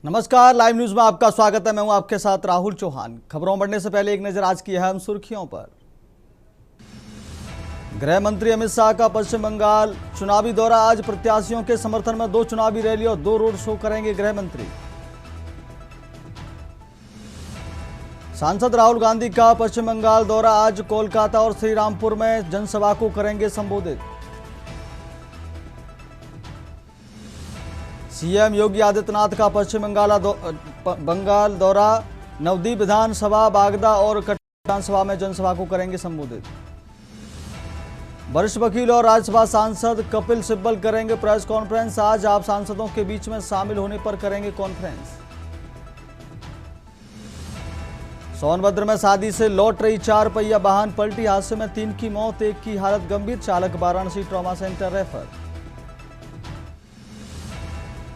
नमस्कार, live news में आपका स्वागत है। मैं हूं आपके साथ राहुल चौहान। खबरों बढ़ने से पहले एक नजर आज की अहम सुर्खियों पर। गृह मंत्री अमित शाह का पश्चिम बंगाल चुनावी दौरा। आज प्रत्याशियों के समर्थन में 2 चुनावी रैली और 2 रोड शो करेंगे गृह मंत्री। सांसद राहुल गांधी का पश्चिम बंगाल दौरा। आज कोलकाता और श्रीरामपुर में जनसभा को करेंगे संबोधित। सीएम योगी आदित्यनाथ का पश्चिम बंगाल दौरा। नवदीप विधानसभा, बागदा और कटनी विधानसभा में जनसभा को करेंगे संबोधित। वरिष्ठ वकील और राज्यसभा सांसद कपिल सिब्बल करेंगे प्रेस कॉन्फ्रेंस। आज आप सांसदों के बीच में शामिल होने पर करेंगे कॉन्फ्रेंस। सोनभद्र में शादी से लौट रही 4 पहिया वाहन पलटी। हादसे में 3 की मौत, 1 की हालत गंभीर। चालक Varanasi trauma centre refer.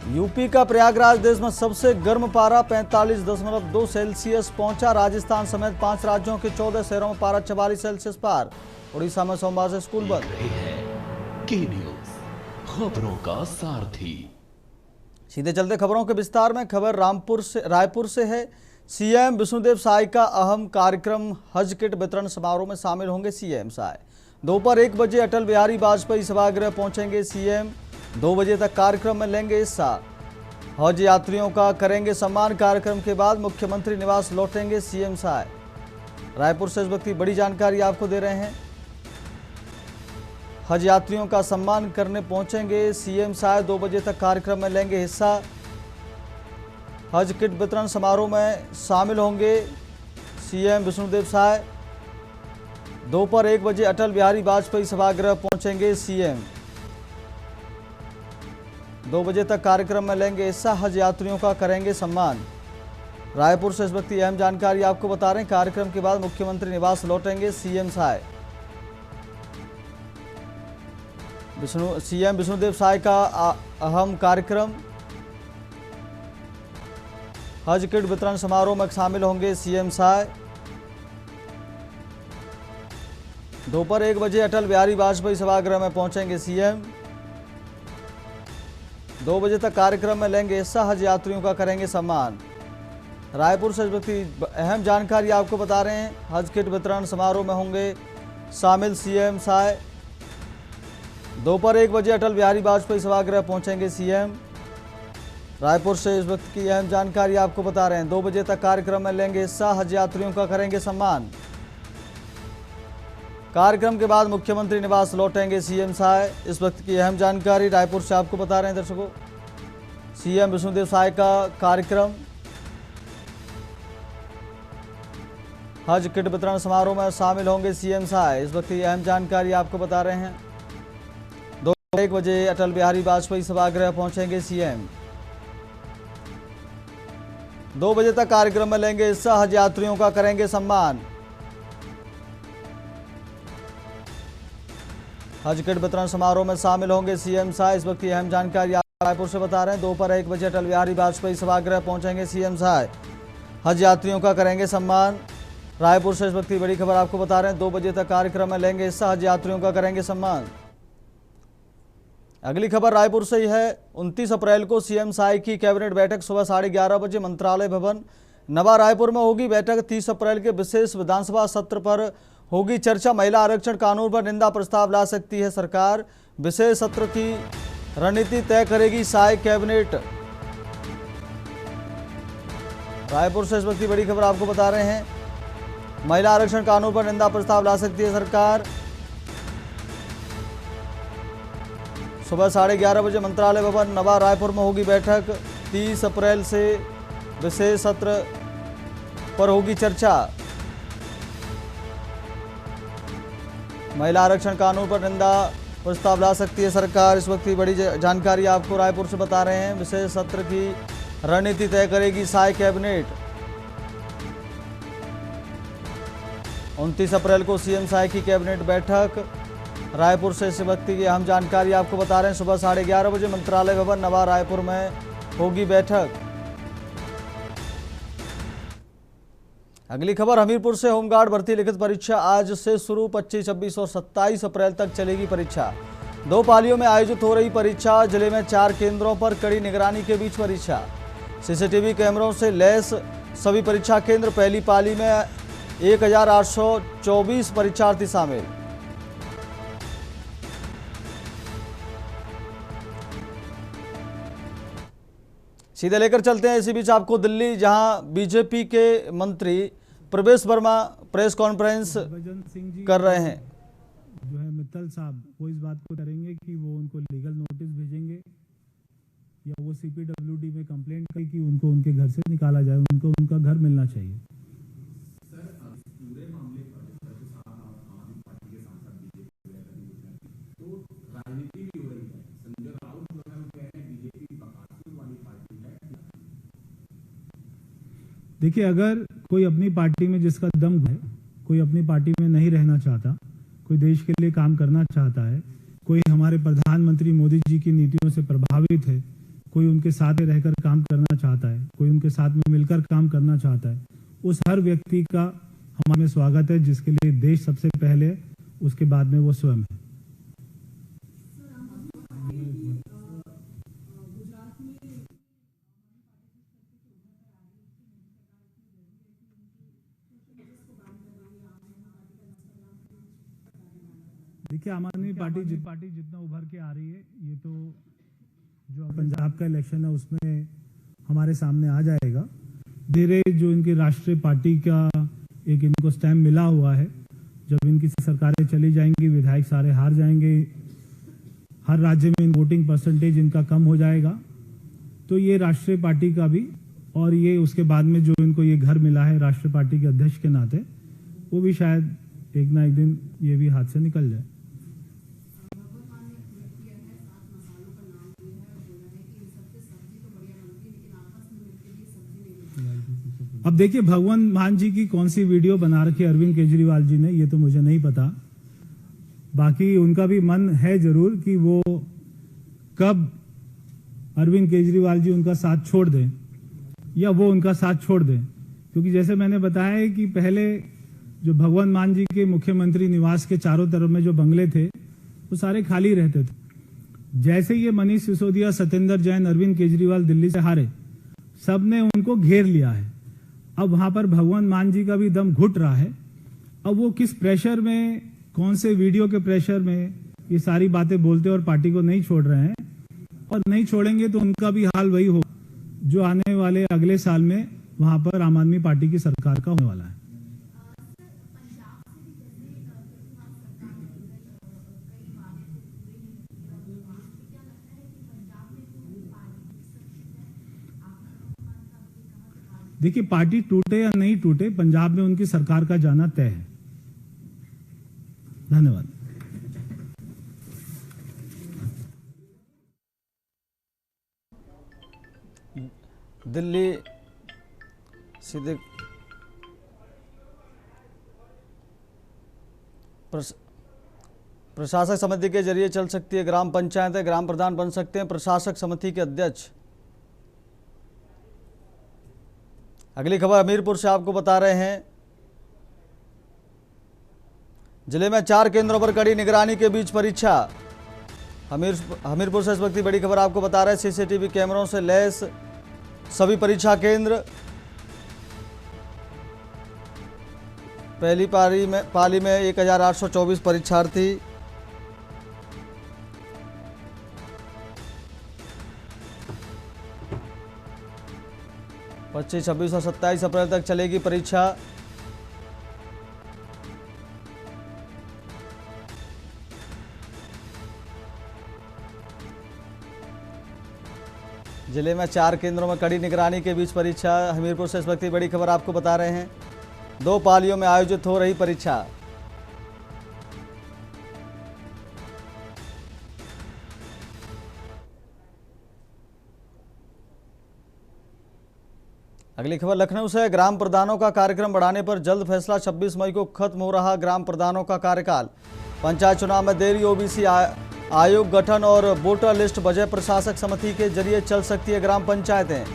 UP का प्रयागराज देश में सबसे गर्म पारा 45.2 सेल्सियस पहुंचा। राजस्थान समेत 5 राज्यों के 14 शहरों में पारा 44 सेल्सियस पार। उड़ीसा में सोमवार से स्कूल बंद। के न्यूज़, खबरों का सारथी। सीधे चलते खबरों के विस्तार में। खबर रायपुर से है। सीएम विष्णुदेव साय का अहम कार्यक्रम हज किट वितरण समारोह में शामिल होंगे सीएम साय। दोपहर 1 बजे अटल बिहारी वाजपेयी सभागृह पहुंचेंगे सीएम। 2 बजे तक कार्यक्रम में लेंगे हिस्सा। हज यात्रियों का करेंगे सम्मान। कार्यक्रम के बाद मुख्यमंत्री निवास लौटेंगे सीएम साय। रायपुर से इस वक्त की बड़ी जानकारी आपको दे रहे हैं। हज यात्रियों का सम्मान करने पहुंचेंगे सीएम साय। 2 बजे तक कार्यक्रम में लेंगे हिस्सा। हज किट वितरण समारोह में शामिल होंगे सीएम विष्णुदेव साय। दोपहर 1 बजे अटल बिहारी वाजपेयी सभागृह पहुंचेंगे सीएम। 2 बजे तक कार्यक्रम में लेंगे हिस्सा। हज यात्रियों का करेंगे सम्मान। रायपुर से इस वक्त की अहम जानकारी आपको बता रहे हैं। कार्यक्रम के बाद मुख्यमंत्री निवास लौटेंगे सीएम साय। सीएम विष्णुदेव साय का अहम कार्यक्रम हज किट वितरण समारोह में शामिल होंगे सीएम साय। दोपहर 1 बजे अटल बिहारी वाजपेयी सभागृह में पहुंचेंगे सीएम। 2 बजे तक कार्यक्रम में लेंगे हिस्सा। हज यात्रियों का करेंगे सम्मान। रायपुर से अहम जानकारी आपको बता रहे हैं। हज किट वितरण समारोह में होंगे शामिल सीएम साय। दोपहर 1 बजे अटल बिहारी वाजपेयी सभागृह पहुंचेंगे सीएम। रायपुर से इस वक्त की अहम जानकारी आपको बता रहे हैं। 2 बजे तक कार्यक्रम में लेंगे हिस्सा। हज यात्रियों का करेंगे सम्मान। कार्यक्रम के बाद मुख्यमंत्री निवास लौटेंगे सीएम साय। इस वक्त की अहम जानकारी रायपुर से आपको बता रहे हैं दर्शकों। सीएम विष्णुदेव साय का कार्यक्रम हज किट वितरण समारोह में शामिल होंगे सीएम साय। इस वक्त की अहम जानकारी आपको बता रहे हैं। 1 बजे अटल बिहारी वाजपेयी सभागृह पहुंचेंगे सीएम। 2 बजे तक कार्यक्रम में लेंगे हिस्सा। हज यात्रियों का करेंगे सम्मान। हज किट वितरण समारोह में शामिल होंगे सीएम साय। इस वक्त की अहम जानकारी रायपुर से बता रहे हैं। दोपहर 1 बजे अटल बिहारी वाजपेयी सभागृह पहुंचेंगे सीएम साय। हज यात्रियों का करेंगे सम्मान। रायपुर से इस वक्त की बड़ी खबर आपको बता रहे हैं। 2 बजे तक कार्यक्रम में लेंगे हिस्सा। हज यात्रियों का करेंगे सम्मान। अगली खबर रायपुर से ही है। 29 अप्रैल को सीएम साय की कैबिनेट बैठक सुबह 11:30 बजे मंत्रालय भवन नवा रायपुर में होगी बैठक। 30 अप्रैल के विशेष विधानसभा सत्र पर होगी चर्चा। महिला आरक्षण कानून पर निंदा प्रस्ताव ला सकती है सरकार। विशेष सत्र की रणनीति तय करेगी साय कैबिनेट। रायपुर से इस वक्त की बड़ी खबर आपको बता रहे हैं। महिला आरक्षण कानून पर निंदा प्रस्ताव ला सकती है सरकार। सुबह 11:30 बजे मंत्रालय भवन नवा रायपुर में होगी बैठक। 30 अप्रैल से विशेष सत्र पर होगी चर्चा। महिला आरक्षण कानून पर निंदा प्रस्ताव ला सकती है सरकार। इस वक्त की बड़ी जानकारी आपको रायपुर से बता रहे हैं। विशेष सत्र की रणनीति तय करेगी साय कैबिनेट। 29 अप्रैल को सीएम साय की कैबिनेट बैठक। रायपुर से इस वक्त की अहम जानकारी आपको बता रहे हैं। सुबह 11:30 बजे मंत्रालय भवन नवा रायपुर में होगी बैठक। अगली खबर हमीरपुर से। होमगार्ड भर्ती लिखित परीक्षा आज से शुरू। 25, 26 और 27 अप्रैल तक चलेगी परीक्षा। 2 पालियों में आयोजित हो रही परीक्षा। जिले में 4 केंद्रों पर कड़ी निगरानी के बीच परीक्षा। सीसीटीवी कैमरों से लैस सभी परीक्षा केंद्र। पहली पाली में 1824 परीक्षार्थी शामिल। सीधे लेकर चलते हैं इसी बीच आपको दिल्ली, जहां बीजेपी के मंत्री प्रवेश वर्मा प्रेस कॉन्फ्रेंस कर रहे हैं। जो है मित्तल साहब वो इस बात को करेंगे कि वो उनको लीगल नोटिस भेजेंगे या वो सीपीडब्ल्यूडी में कंप्लेंट करें कि उनको उनके घर से निकाला जाए, उनको उनका घर मिलना चाहिए। सर, पूरे मामले पर आम पार्टी के सांसद बीजेपी तो राजनीति भी हो रही है। संजय राउत जो है कह रहे हैं बीजेपी बकासुर वाली पार्टी है। देखिए, अगर कोई अपनी पार्टी में जिसका दम है, कोई अपनी पार्टी में नहीं रहना चाहता, कोई देश के लिए काम करना चाहता है, कोई हमारे प्रधानमंत्री मोदी जी की नीतियों से प्रभावित है, कोई उनके साथ रहकर काम करना चाहता है, कोई उनके साथ में मिलकर काम करना चाहता है, उस हर व्यक्ति का हमारे स्वागत है, जिसके लिए देश सबसे पहले, उसके बाद में वो स्वयं है। देखिए, आम आदमी पार्टी जितना उभर के आ रही है, ये तो जो पंजाब का इलेक्शन है उसमें हमारे सामने आ जाएगा। धीरे जो इनकी राष्ट्रीय पार्टी का एक इनको स्टैम्प मिला हुआ है, जब इनकी सरकारें चली जाएंगी, विधायक सारे हार जाएंगे, हर राज्य में वोटिंग परसेंटेज इनका कम हो जाएगा, तो ये राष्ट्रीय पार्टी का भी, और ये उसके बाद में जो इनको ये घर मिला है राष्ट्रीय पार्टी के अध्यक्ष के नाते, वो भी शायद एक ना एक दिन ये भी हाथ से निकल जाए। अब देखिए, भगवंत मान जी की कौन सी वीडियो बना रखी अरविंद केजरीवाल जी ने, ये तो मुझे नहीं पता। बाकी उनका भी मन है जरूर कि वो कब अरविंद केजरीवाल जी उनका साथ छोड़ दें या वो उनका साथ छोड़ दें, क्योंकि जैसे मैंने बताया है कि पहले जो भगवंत मान जी के मुख्यमंत्री निवास के चारों तरफ में जो बंगले थे वो सारे खाली रहते थे। जैसे ये मनीष सिसोदिया, सत्येंद्र जैन, अरविंद केजरीवाल दिल्ली से हारे, सबने उनको घेर लिया है। अब वहां पर भगवंत मान जी का भी दम घुट रहा है। अब वो किस प्रेशर में, कौन से वीडियो के प्रेशर में ये सारी बातें बोलते और पार्टी को नहीं छोड़ रहे हैं, और नहीं छोड़ेंगे तो उनका भी हाल वही हो जो आने वाले अगले साल में वहां पर आम आदमी पार्टी की सरकार का होने वाला है। देखिए, पार्टी टूटे या नहीं टूटे, पंजाब में उनकी सरकार का जाना तय है। धन्यवाद। दिल्ली सीधे प्रशासक समिति के जरिए चल सकती है ग्राम पंचायतें, ग्राम प्रधान बन सकते हैं प्रशासक समिति के अध्यक्ष। अगली खबर हमीरपुर से आपको बता रहे हैं। जिले में 4 केंद्रों पर कड़ी निगरानी के बीच परीक्षा। हमीरपुर से इस वक्त की बड़ी खबर आपको बता रहे हैं। सीसीटीवी कैमरों से लैस सभी परीक्षा केंद्र। पहली पाली में 1824 परीक्षार्थी। पच्चीस, 26 और 27 अप्रैल तक चलेगी परीक्षा। जिले में 4 केंद्रों में कड़ी निगरानी के बीच परीक्षा। हमीरपुर से इस वक्त की बड़ी खबर आपको बता रहे हैं। 2 पालियों में आयोजित हो रही परीक्षा। अगली खबर लखनऊ से। ग्राम प्रधानों का कार्यक्रम बढ़ाने पर जल्द फैसला। 26 मई को खत्म हो रहा ग्राम प्रधानों का कार्यकाल। पंचायत चुनाव में देरी, ओबीसी आयोग गठन और वोटर लिस्ट बजट प्रशासक समिति के जरिए चल सकती है ग्राम पंचायतें।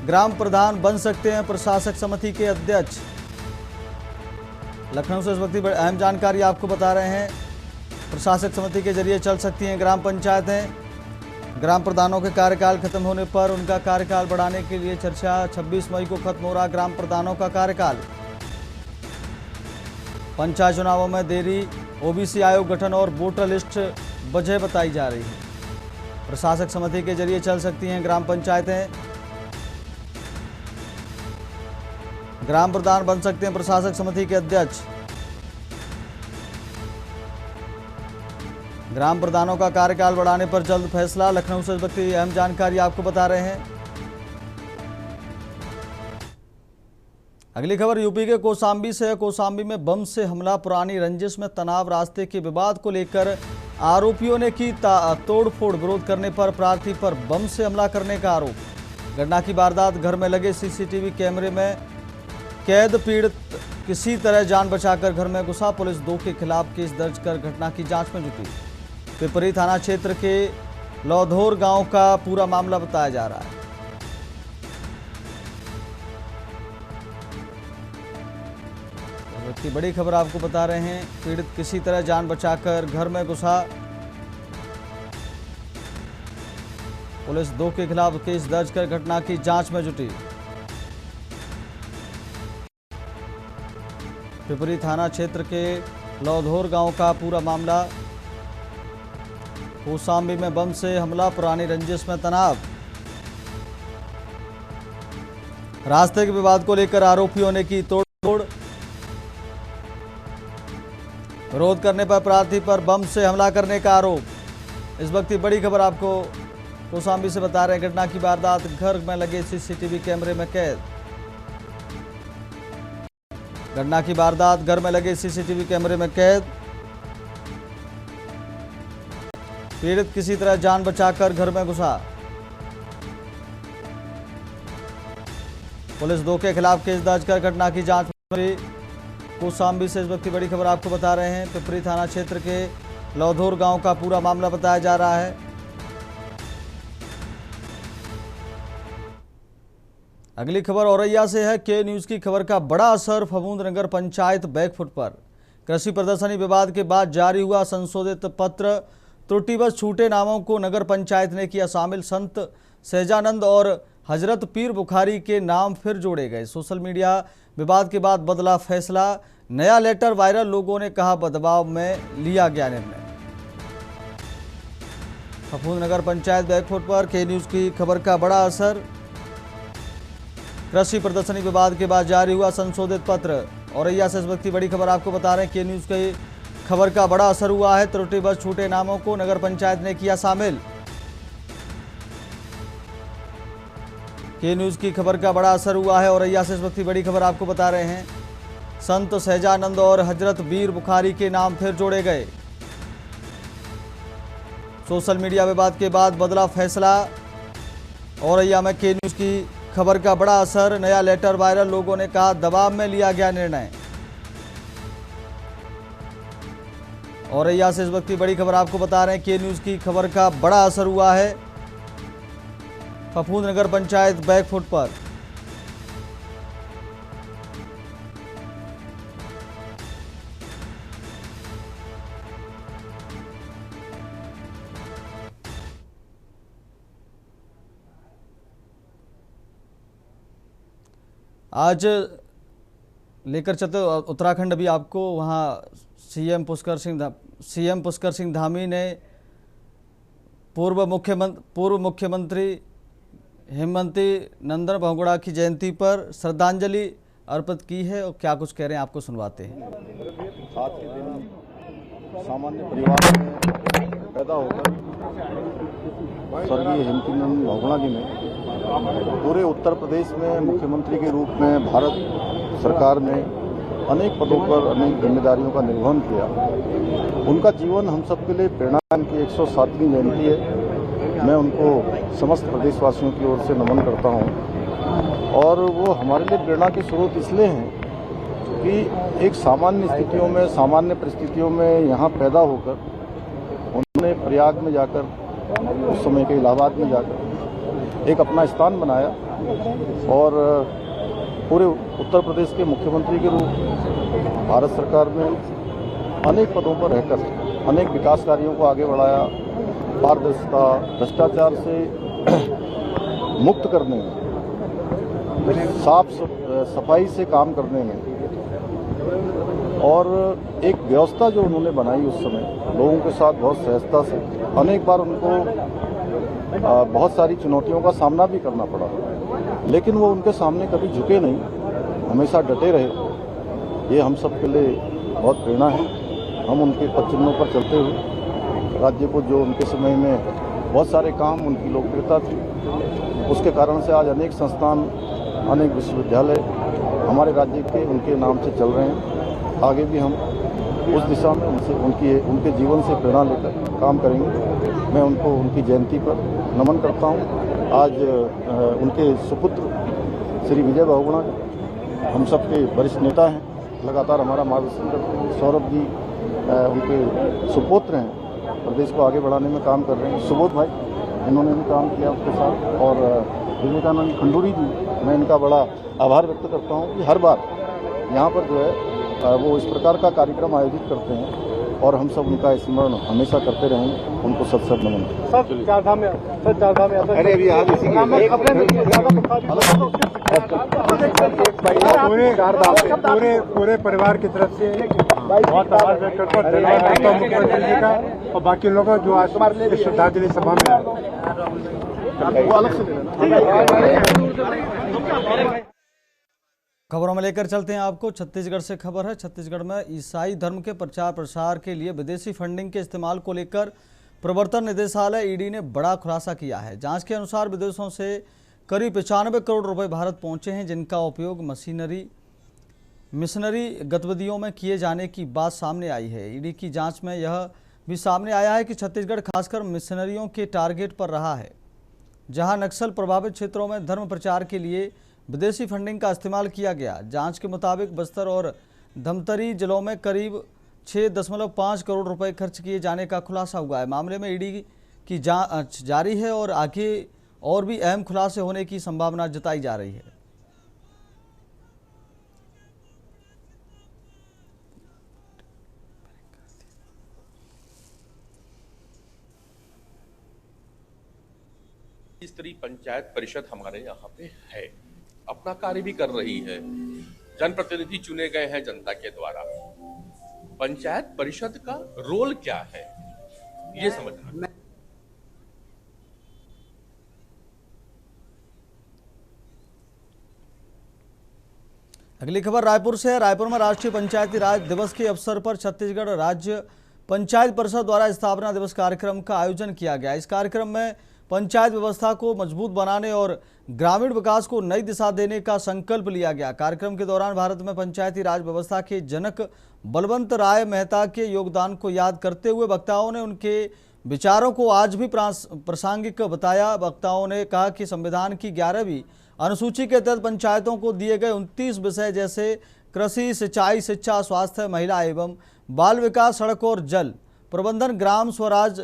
ग्राम प्रधान बन सकते हैं प्रशासक समिति के अध्यक्ष। लखनऊ से इस वक्त की अहम जानकारी आपको बता रहे हैं। प्रशासक समिति के जरिए चल सकती हैं ग्राम पंचायतें। ग्राम प्रधानों के कार्यकाल खत्म होने पर उनका कार्यकाल बढ़ाने के लिए चर्चा। 26 मई को खत्म हो रहा ग्राम प्रधानों का कार्यकाल। पंचायत चुनावों में देरी, ओबीसी आयोग गठन और वोटर लिस्ट वजह बताई जा रही है। प्रशासक समिति के जरिए चल सकती हैं ग्राम पंचायतें। ग्राम प्रधान बन सकते हैं प्रशासक समिति के अध्यक्ष। ग्राम प्रधानों का कार्यकाल बढ़ाने पर जल्द फैसला। लखनऊ से इस वक्त अहम जानकारी आपको बता रहे हैं। अगली खबर यूपी के कौशाम्बी से है। कौशाम्बी में बम से हमला, पुरानी रंजिश में तनाव, रास्ते के विवाद को लेकर आरोपियों ने की तोड़फोड़। विरोध करने पर प्रार्थी पर बम से हमला करने का आरोप। घटना की वारदात घर में लगे सीसीटीवी कैमरे में कैद। पीड़ित किसी तरह जान बचाकर घर में घुसा। पुलिस 2 के खिलाफ केस दर्ज कर घटना की जांच में जुटी। पिपरी थाना क्षेत्र के लौधौर गांव का पूरा मामला बताया जा रहा है। व्यक्ति बड़ी खबर आपको बता रहे हैं। पीड़ित किसी तरह जान बचाकर घर में घुसा। पुलिस 2 के खिलाफ केस दर्ज कर घटना की जांच में जुटी। पिपरी थाना क्षेत्र के लौधौर गांव का पूरा मामला। कौशाम्बी में बम से हमला, पुरानी रंजिश में तनाव, रास्ते के विवाद को लेकर आरोपियों ने की तोड़फोड़। विरोध करने पर प्रार्थी पर बम से हमला करने का आरोप। इस वक्त की बड़ी खबर आपको कौशाम्बी से बता रहे हैं। घटना की वारदात घर में लगे सीसीटीवी कैमरे में कैद। घटना की वारदात घर में लगे सीसीटीवी कैमरे में कैद। पीड़ित किसी तरह जान बचाकर घर में घुसा। पुलिस 2 के खिलाफ केस दर्ज कर घटना की जांच में। कौशाम्बी से इस वक्त की बड़ी खबर आपको बता रहे हैं। पिपरी थाना क्षेत्र के लौधौर गांव का पूरा मामला बताया जा रहा है। अगली खबर औरैया से है। के न्यूज की खबर का बड़ा असर फफूंद नगर पंचायत बैकफुट पर। कृषि प्रदर्शनी विवाद के बाद जारी हुआ संशोधित पत्र। त्रुटिवश छूटे नामों को नगर पंचायत ने किया शामिल। संत सहजानंद और हजरत पीर बुखारी के नाम फिर जोड़े गए। सोशल मीडिया विवाद के बाद बदला फैसला। नया लेटर वायरल, लोगों ने कहा बदलाव में लिया गया निर्णय। फफूंद नगर पंचायत बैकफुट पर के न्यूज की खबर का बड़ा असर। कृषि प्रदर्शनी विवाद के बाद जारी हुआ संशोधित पत्र। औरैया से इस वक्त की बड़ी खबर आपको बता रहे हैं। के न्यूज की खबर का बड़ा असर हुआ है। त्रुटिवश छूटे नामों को नगर पंचायत ने किया शामिल। के न्यूज की खबर का बड़ा असर हुआ है। औरैया से इस वक्त की बड़ी खबर आपको बता रहे हैं। संत सहजानंद और हजरत बीर बुखारी के नाम फिर जोड़े गए। सोशल मीडिया विवाद के बाद बदला फैसला। औरैया में के न्यूज की खबर का बड़ा असर। नया लेटर वायरल, लोगों ने कहा दबाव में लिया गया निर्णय। औरैया से इस वक्त की बड़ी खबर आपको बता रहे हैं। के न्यूज की खबर का बड़ा असर हुआ है फफूंद नगर पंचायत बैकफुट पर। आज लेकर चलते उत्तराखंड भी आपको। वहाँ सीएम पुष्कर सिंह धामी ने पूर्व मुख्यमंत्री हेमंती नंदन बहुगुणा की जयंती पर श्रद्धांजलि अर्पित की है। और क्या कुछ कह रहे हैं आपको सुनवाते हैं। आज के दिन सामान्य परिवार में पैदा होकर स्वर्गीय हेमंती नंदन बहुगुणा जी ने पूरे उत्तर प्रदेश में मुख्यमंत्री के रूप में भारत सरकार में अनेक पदों पर अनेक जिम्मेदारियों का निर्वहन किया। उनका जीवन हम सब के लिए प्रेरणा की 107वीं जयंती है। मैं उनको समस्त प्रदेशवासियों की ओर से नमन करता हूं। और वो हमारे लिए प्रेरणा के स्रोत इसलिए हैं कि एक सामान्य स्थितियों में, सामान्य परिस्थितियों में यहाँ पैदा होकर उन्होंने प्रयाग में जाकर, उस समय के इलाहाबाद में जाकर एक अपना स्थान बनाया और पूरे उत्तर प्रदेश के मुख्यमंत्री के रूप भारत सरकार में अनेक पदों पर रहकर अनेक विकास कार्यों को आगे बढ़ाया पारदर्शिता, भ्रष्टाचार से मुक्त करने में, साफ सफाई से काम करने में और एक व्यवस्था जो उन्होंने बनाई उस समय लोगों के साथ बहुत सहजता से, अनेक बार उनको बहुत सारी चुनौतियों का सामना भी करना पड़ा, लेकिन वो उनके सामने कभी झुके नहीं, हमेशा डटे रहे। ये हम सब के लिए बहुत प्रेरणा है। हम उनके पद चिन्हों पर चलते हुए राज्य को, जो उनके समय में बहुत सारे काम, उनकी लोकप्रियता थी, उसके कारण से आज अनेक संस्थान, अनेक विश्वविद्यालय हमारे राज्य के उनके नाम से चल रहे हैं। आगे भी हम उस दिशा में उनके जीवन से प्रेरणा लेकर काम करेंगे। मैं उनको उनकी जयंती पर नमन करता हूँ। आज उनके सुपुत्र श्री विजय बहुगुणा हम सब के वरिष्ठ नेता हैं, लगातार हमारा मार्गदर्शन करते हैं। सौरभ जी उनके सुपुत्र हैं, प्रदेश को आगे बढ़ाने में काम कर रहे हैं। सुबोध भाई, इन्होंने भी काम किया उसके साथ, और विवेकानंद खंडूरी जी, मैं इनका बड़ा आभार व्यक्त करता हूँ कि हर बार यहाँ पर जो है वो इस प्रकार का कार्यक्रम आयोजित करते हैं और हम सब उनका स्मरण हमेशा करते रहेंगे। उनको सत सत नमन। अरे अभी आज इसी पूरे परिवार की तरफ से बहुत आभार व्यक्त करता हूँ, धन्यवाद करता हूँ मुख्यमंत्री जी का और बाकी लोगों जो आज श्रद्धांजलि सभा में आए। खबरों में लेकर चलते हैं आपको। छत्तीसगढ़ से खबर है। छत्तीसगढ़ में ईसाई धर्म के प्रचार प्रसार के लिए विदेशी फंडिंग के इस्तेमाल को लेकर प्रवर्तन निदेशालय ईडी ने बड़ा खुलासा किया है। जांच के अनुसार विदेशों से करीब 95 करोड़ रुपए भारत पहुंचे हैं, जिनका उपयोग मिशनरी गतिविधियों में किए जाने की बात सामने आई है। ईडी की जांच में यह भी सामने आया है कि छत्तीसगढ़ खासकर मिशनरियों के टारगेट पर रहा है, जहां नक्सल प्रभावित क्षेत्रों में धर्म प्रचार के लिए विदेशी फंडिंग का इस्तेमाल किया गया। जांच के मुताबिक बस्तर और धमतरी जिलों में करीब 6.5 करोड़ रुपए खर्च किए जाने का खुलासा हुआ है। मामले में ईडी की जांच जारी है और आगे और भी अहम खुलासे होने की संभावना जताई जा रही है। स्तरीय पंचायत परिषद हमारे यहाँ पे है, अपना कार्य भी कर रही है। जनप्रतिनिधि चुने गए हैं जनता के द्वारा। पंचायत परिषद का रोल क्या है, ये समझना। अगली खबर रायपुर से है। रायपुर में राष्ट्रीय पंचायती राज दिवस के अवसर पर छत्तीसगढ़ राज्य पंचायत परिषद द्वारा स्थापना दिवस कार्यक्रम का आयोजन किया गया। इस कार्यक्रम में पंचायत व्यवस्था को मजबूत बनाने और ग्रामीण विकास को नई दिशा देने का संकल्प लिया गया। कार्यक्रम के दौरान भारत में पंचायती राज व्यवस्था के जनक बलवंत राय मेहता के योगदान को याद करते हुए वक्ताओं ने उनके विचारों को आज भी प्रासंगिक बताया। वक्ताओं ने कहा कि संविधान की 11वीं अनुसूची के तहत पंचायतों को दिए गए 29 विषय जैसे कृषि, सिंचाई, शिक्षा, स्वास्थ्य, महिला एवं बाल विकास, सड़क और जल प्रबंधन ग्राम स्वराज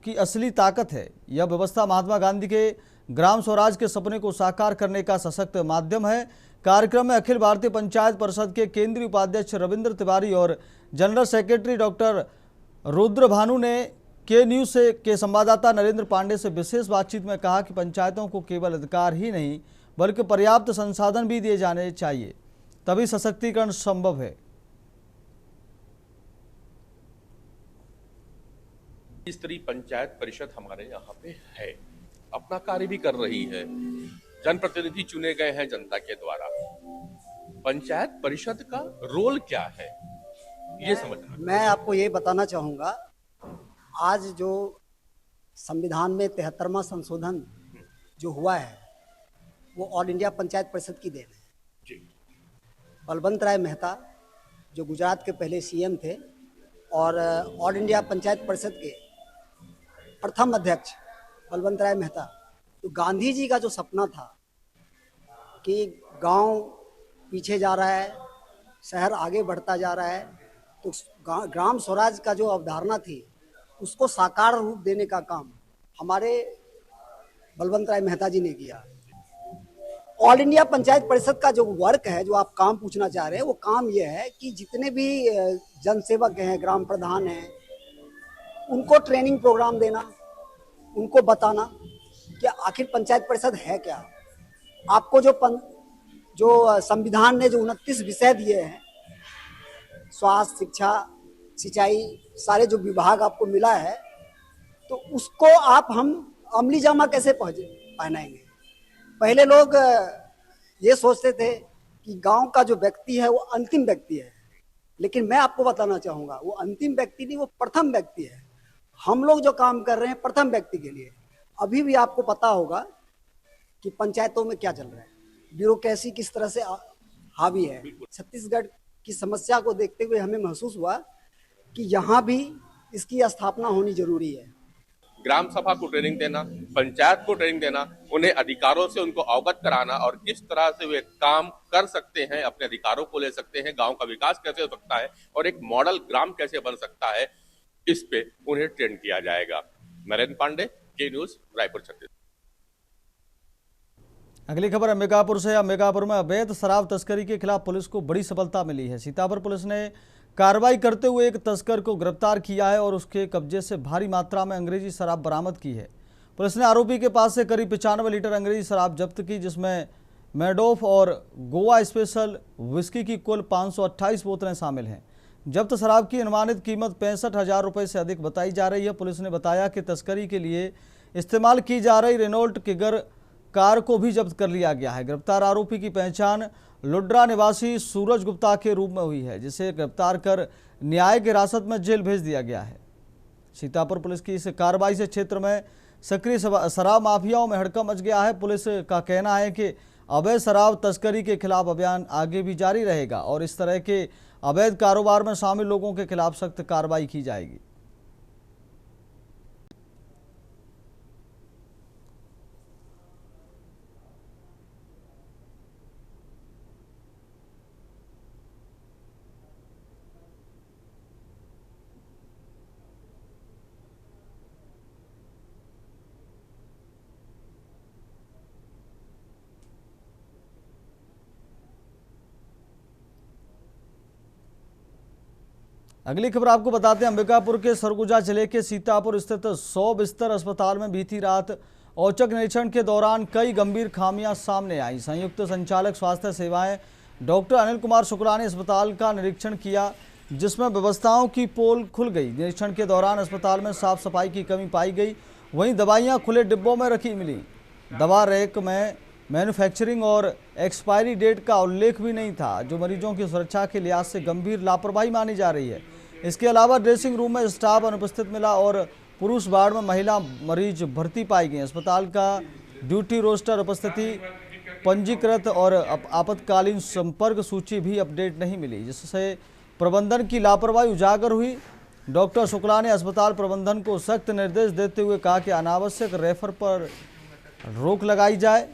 की असली ताकत है। यह व्यवस्था महात्मा गांधी के ग्राम स्वराज के सपने को साकार करने का सशक्त माध्यम है। कार्यक्रम में अखिल भारतीय पंचायत परिषद के केंद्रीय उपाध्यक्ष रविंद्र तिवारी और general secretary doctor Rudra Bhanu ने के न्यूज़ के संवाददाता नरेंद्र पांडे से विशेष बातचीत में कहा कि पंचायतों को केवल अधिकार ही नहीं बल्कि पर्याप्त संसाधन भी दिए जाने चाहिए, तभी सशक्तिकरण संभव है। स्तरीय पंचायत परिषद हमारे यहाँ पे है, अपना कार्य भी कर रही है। जनप्रतिनिधि चुने गए हैं जनता के द्वारा। पंचायत परिषद का रोल क्या है, ये समझना। मैं आपको ये बताना चाहूँगा, आज जो संविधान में 73वां संशोधन जो हुआ है वो ऑल इंडिया पंचायत परिषद की देन है जी। बलवंत राय मेहता जो गुजरात के पहले सीएम थे और ऑल इंडिया पंचायत परिषद के प्रथम अध्यक्ष बलवंत राय मेहता, तो गांधी जी का जो सपना था कि गांव पीछे जा रहा है, शहर आगे बढ़ता जा रहा है, तो ग्राम स्वराज का जो अवधारणा थी उसको साकार रूप देने का काम हमारे बलवंत राय मेहता जी ने किया। ऑल इंडिया पंचायत परिषद का जो वर्क है, जो आप काम पूछना चाह रहे हैं, वो काम ये है कि जितने भी जनसेवक हैं, ग्राम प्रधान हैं, उनको ट्रेनिंग प्रोग्राम देना, उनको बताना कि आखिर पंचायत परिषद है क्या। आपको जो संविधान ने जो 29 विषय दिए हैं, स्वास्थ्य, शिक्षा, सिंचाई, सारे जो विभाग आपको मिला है, तो उसको हम अमली जामा कैसे पहनाएंगे। पहले लोग ये सोचते थे कि गांव का जो व्यक्ति है वो अंतिम व्यक्ति है, लेकिन मैं आपको बताना चाहूंगा वो अंतिम व्यक्ति नहीं, वो प्रथम व्यक्ति है। हम लोग जो काम कर रहे हैं प्रथम व्यक्ति के लिए। अभी भी आपको पता होगा कि पंचायतों में क्या चल रहा है, ब्यूरोक्रेसी किस तरह से हावी है। छत्तीसगढ़ की समस्या को देखते हुए हमें महसूस हुआ कि यहाँ भी इसकी स्थापना होनी जरूरी है। ग्राम सभा को ट्रेनिंग देना, पंचायत को ट्रेनिंग देना, उन्हें अधिकारों से उनको अवगत कराना और किस तरह से वे काम कर सकते हैं, अपने अधिकारों को ले सकते हैं, गांव का विकास कैसे हो सकता है और एक मॉडल ग्राम कैसे बन सकता है, इस पे उन्हें ट्रेन किया जाएगा। नरेंद्र पांडे, के न्यूज, रायपुर, छत्तीसगढ़। अगली खबर अंबिकापुर से। अंबिकापुर में अवैध शराब तस्करी के खिलाफ पुलिस को बड़ी सफलता मिली है। सीतापुर पुलिस ने कार्रवाई करते हुए एक तस्कर को गिरफ्तार किया है और उसके कब्जे से भारी मात्रा में अंग्रेजी शराब बरामद की है। पुलिस ने आरोपी के पास से करीब 95 लीटर अंग्रेजी शराब जब्त की, जिसमें मैडोफ और गोवा स्पेशल विस्की की कुल 528 बोतलें शामिल हैं। जब्त शराब की अनुमानित कीमत 65,000 रुपये से अधिक बताई जा रही है। पुलिस ने बताया कि तस्करी के लिए इस्तेमाल की जा रही रेनॉल्ट किगर कार को भी जब्त कर लिया गया है। गिरफ्तार आरोपी की पहचान लुड्रा निवासी सूरज गुप्ता के रूप में हुई है, जिसे गिरफ्तार कर न्यायिक हिरासत में जेल भेज दिया गया है। सीतापुर पुलिस की इस कार्रवाई से क्षेत्र में सक्रिय शराब माफियाओं में हड़कंप मच गया है। पुलिस का कहना है कि अवैध शराब तस्करी के खिलाफ अभियान आगे भी जारी रहेगा और इस तरह के अवैध कारोबार में शामिल लोगों के खिलाफ सख्त कार्रवाई की जाएगी। अगली खबर आपको बताते हैं, अंबिकापुर के सरगुजा जिले के सीतापुर स्थित 100 बिस्तर अस्पताल में बीती रात औचक निरीक्षण के दौरान कई गंभीर खामियां सामने आई। संयुक्त संचालक स्वास्थ्य सेवाएं डॉक्टर अनिल कुमार शुक्ला ने अस्पताल का निरीक्षण किया, जिसमें व्यवस्थाओं की पोल खुल गई। निरीक्षण के दौरान अस्पताल में साफ सफाई की कमी पाई गई। वहीं दवाइयाँ खुले डिब्बों में रखी मिली। दवा रैक में मैन्युफैक्चरिंग और एक्सपायरी डेट का उल्लेख भी नहीं था, जो मरीजों की सुरक्षा के लिहाज से गंभीर लापरवाही मानी जा रही है। इसके अलावा ड्रेसिंग रूम में स्टाफ अनुपस्थित मिला और पुरुष वार्ड में महिला मरीज भर्ती पाई गई। अस्पताल का ड्यूटी रोस्टर, उपस्थिति पंजीकृत और आपातकालीन संपर्क सूची भी अपडेट नहीं मिली, जिससे प्रबंधन की लापरवाही उजागर हुई। डॉक्टर शुक्ला ने अस्पताल प्रबंधन को सख्त निर्देश देते हुए कहा कि अनावश्यक रेफर पर रोक लगाई जाए,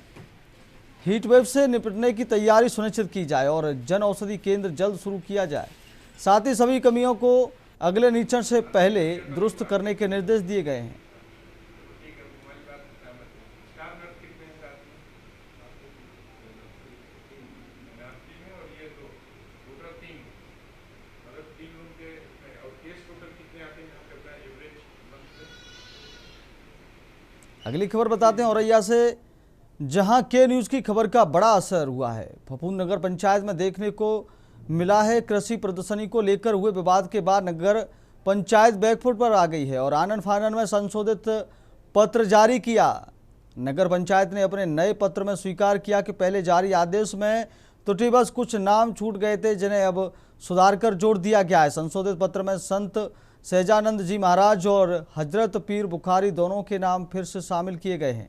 हीट वेव से निपटने की तैयारी सुनिश्चित की जाए और जन औषधि केंद्र जल्द शुरू किया जाए। साथ ही सभी कमियों को अगले निरीक्षण से पहले दुरुस्त करने के निर्देश दिए गए हैं। अगली खबर बताते हैं औरैया से, जहां के न्यूज़ की खबर का बड़ा असर हुआ है। फफूंद नगर पंचायत में देखने को मिला है। कृषि प्रदर्शनी को लेकर हुए विवाद के बाद नगर पंचायत बैकफुट पर आ गई है और आनन फानन में संशोधित पत्र जारी किया। नगर पंचायत ने अपने नए पत्र में स्वीकार किया कि पहले जारी आदेश में त्रुटिवश कुछ नाम छूट गए थे, जिन्हें अब सुधार कर जोड़ दिया गया है। संशोधित पत्र में संत सहजानंद जी महाराज और हजरत पीर बुखारी दोनों के नाम फिर से शामिल किए गए हैं।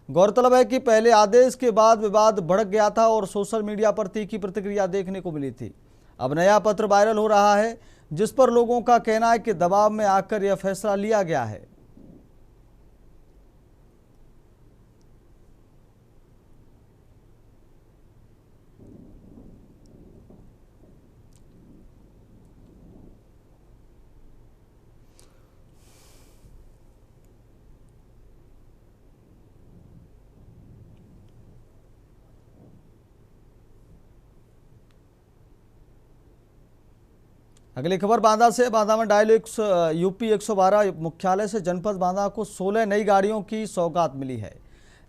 गौरतलब है कि पहले आदेश के बाद विवाद भड़क गया था और सोशल मीडिया पर तीखी प्रतिक्रिया देखने को मिली थी। अब नया पत्र वायरल हो रहा है, जिस पर लोगों का कहना है कि दबाव में आकर यह फैसला लिया गया है। अगली खबर बांदा से। बांदा में डायल यूपी 112 मुख्यालय से जनपद बांदा को 16 नई गाड़ियों की सौगात मिली है,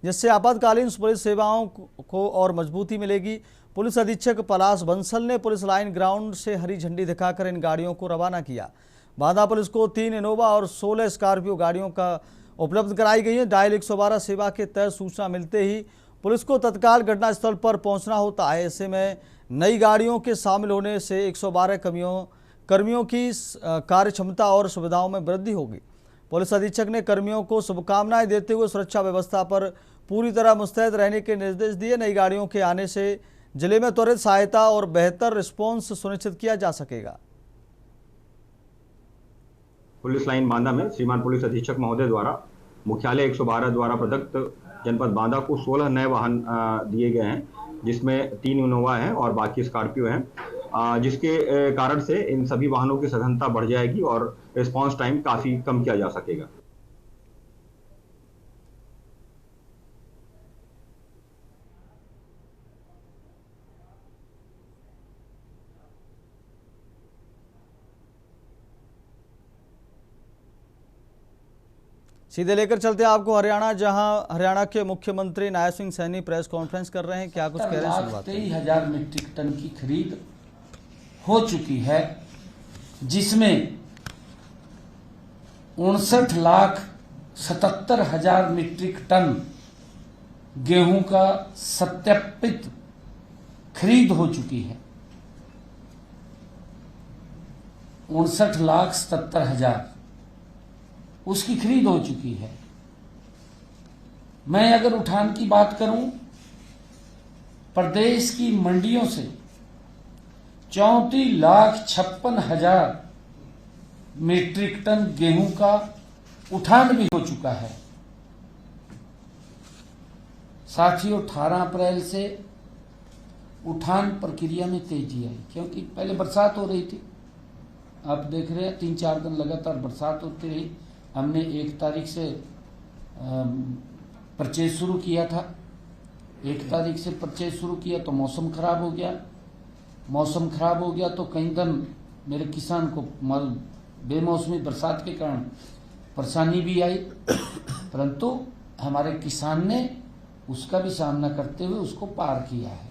जिससे आपातकालीन पुलिस सेवाओं को और मजबूती मिलेगी। पुलिस अधीक्षक पलाश बंसल ने पुलिस लाइन ग्राउंड से हरी झंडी दिखाकर इन गाड़ियों को रवाना किया। बांदा पुलिस को 3 इनोवा और 16 स्कॉर्पियो गाड़ियों का उपलब्ध कराई गई है। डायल 112 सेवा के तहत सूचना मिलते ही पुलिस को तत्काल घटनास्थल पर पहुंचना होता है। ऐसे में नई गाड़ियों के शामिल होने से 112 कर्मियों की कार्य क्षमता और सुविधाओं में वृद्धि होगी। पुलिस अधीक्षक ने कर्मियों को शुभकामनाएं देते हुए सुरक्षा व्यवस्था पर पूरी तरह मुस्तैद रहने के निर्देश दिए। नई गाड़ियों के आने से जिले में त्वरित सहायता और बेहतर रिस्पॉन्स सुनिश्चित किया जा सकेगा। पुलिस लाइन बांदा में श्रीमान पुलिस अधीक्षक महोदय द्वारा मुख्यालय 112 द्वारा प्रदत्त जनपद बांदा को 16 नए वाहन दिए गए हैं, जिसमें 3 इनोवा हैं और बाकी स्कॉर्पियो हैं, जिसके कारण से इन सभी वाहनों की सघनता बढ़ जाएगी और रिस्पांस टाइम काफी कम किया जा सकेगा। सीधे लेकर चलते हैं आपको हरियाणा, जहां हरियाणा के मुख्यमंत्री नायब सिंह सैनी प्रेस कॉन्फ्रेंस कर रहे हैं। क्या कुछ कह रहे हैं? 23,000 मीट्रिक टन की खरीद हो चुकी है, जिसमें 59,77,000 मीट्रिक टन गेहूं का सत्यापित खरीद हो चुकी है। 59,77,000 उसकी खरीद हो चुकी है। मैं अगर उठान की बात करूं, प्रदेश की मंडियों से 34,56,000 मीट्रिक टन गेहूं का उठान भी हो चुका है। साथियों, 18 अप्रैल से उठान प्रक्रिया में तेजी आई, क्योंकि पहले बरसात हो रही थी। आप देख रहे हैं 3-4 दिन लगातार बरसात होती रही। हमने 1 तारीख से परचेज शुरू किया था। 1 तारीख से परचेज शुरू किया तो मौसम खराब हो गया। मौसम खराब हो गया तो कई दिन मेरे किसान को बेमौसमी बरसात के कारण परेशानी भी आई, परंतु हमारे किसान ने उसका भी सामना करते हुए उसको पार किया है।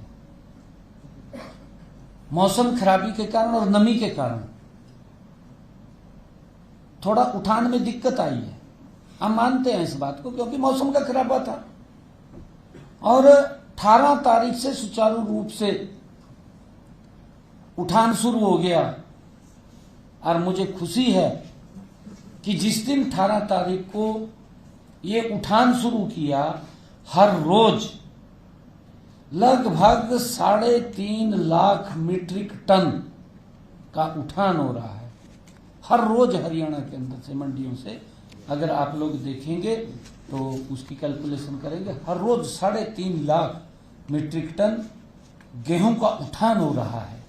मौसम खराबी के कारण और नमी के कारण थोड़ा उठान में दिक्कत आई है, हम मानते हैं इस बात को, क्योंकि मौसम का खराबा था। और 18 तारीख से सुचारू रूप से उठान शुरू हो गया और मुझे खुशी है कि जिस दिन 18 तारीख को ये उठान शुरू किया, हर रोज लगभग 3.5 लाख मीट्रिक टन का उठान हो रहा है। हर रोज हरियाणा के अंदर से मंडियों से अगर आप लोग देखेंगे तो उसकी कैलकुलेशन करेंगे, हर रोज 3.5 लाख मीट्रिक टन गेहूं का उठान हो रहा है।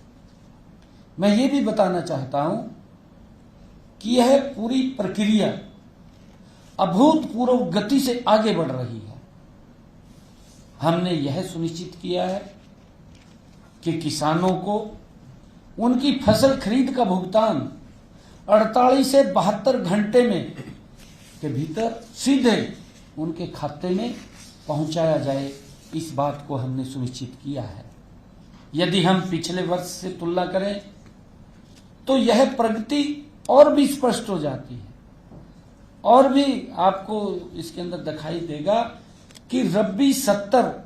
मैं ये भी बताना चाहता हूं कि यह पूरी प्रक्रिया अभूतपूर्व गति से आगे बढ़ रही है। हमने यह सुनिश्चित किया है कि किसानों को उनकी फसल खरीद का भुगतान 48 से 72 घंटे में के भीतर सीधे उनके खाते में पहुंचाया जाए, इस बात को हमने सुनिश्चित किया है। यदि हम पिछले वर्ष से तुलना करें तो यह प्रगति और भी स्पष्ट हो जाती है, और भी आपको इसके अंदर दिखाई देगा कि रबी 70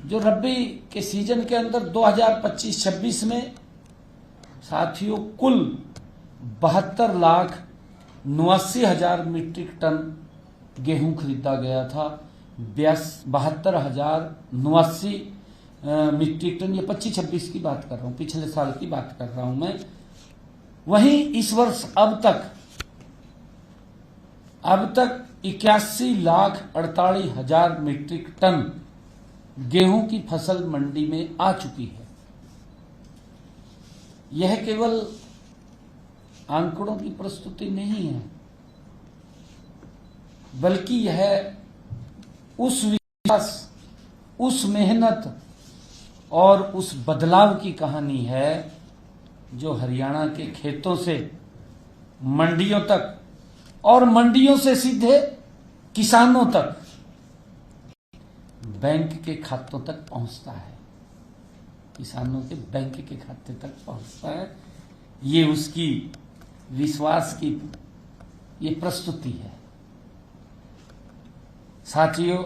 जो रबी के सीजन के अंदर 2025-26 में साथियों कुल 72,89,000 मीट्रिक टन गेहूं खरीदा गया था। 72,089 मीट्रिक टन, ये 25-26 की बात कर रहा हूं, पिछले साल की बात कर रहा हूं मैं। वहीं इस वर्ष अब तक 81,48,000 मीट्रिक टन गेहूं की फसल मंडी में आ चुकी है। यह केवल आंकड़ों की प्रस्तुति नहीं है, बल्कि यह उस विकास, उस मेहनत और उस बदलाव की कहानी है जो हरियाणा के खेतों से मंडियों तक और मंडियों से सीधे किसानों तक बैंक के खातों तक पहुंचता है, किसानों के बैंक के खाते तक पहुंचता है। ये उसकी विश्वास की ये प्रस्तुति है। साथियों,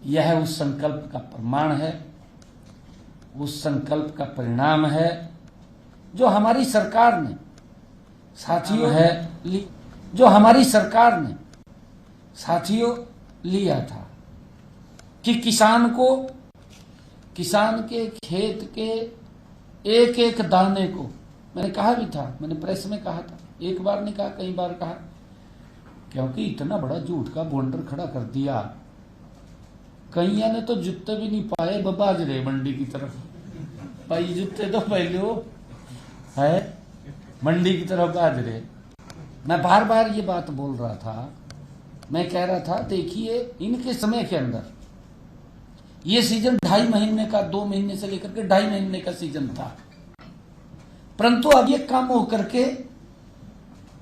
यह उस संकल्प का प्रमाण है, उस संकल्प का परिणाम है जो हमारी सरकार ने साथियों जो हमारी सरकार ने साथियों लिया था कि किसान के खेत के एक एक दाने को, मैंने कहा भी था, मैंने प्रेस में कहा था, एक बार नहीं कहा, कई बार कहा, क्योंकि इतना बड़ा झूठ का बॉन्डर खड़ा कर दिया। कईया ने तो जूते भी नहीं पाए, बाज रहे मंडी की तरफ, भाई जूते तो पहले हो है, मंडी की तरफ बाज रहे। मैं बार बार ये बात बोल रहा था, मैं कह रहा था देखिए इनके समय के अंदर ये सीजन 2.5 महीने का, 2 महीने से लेकर के 2.5 महीने का सीजन था, परंतु अब ये कम होकर के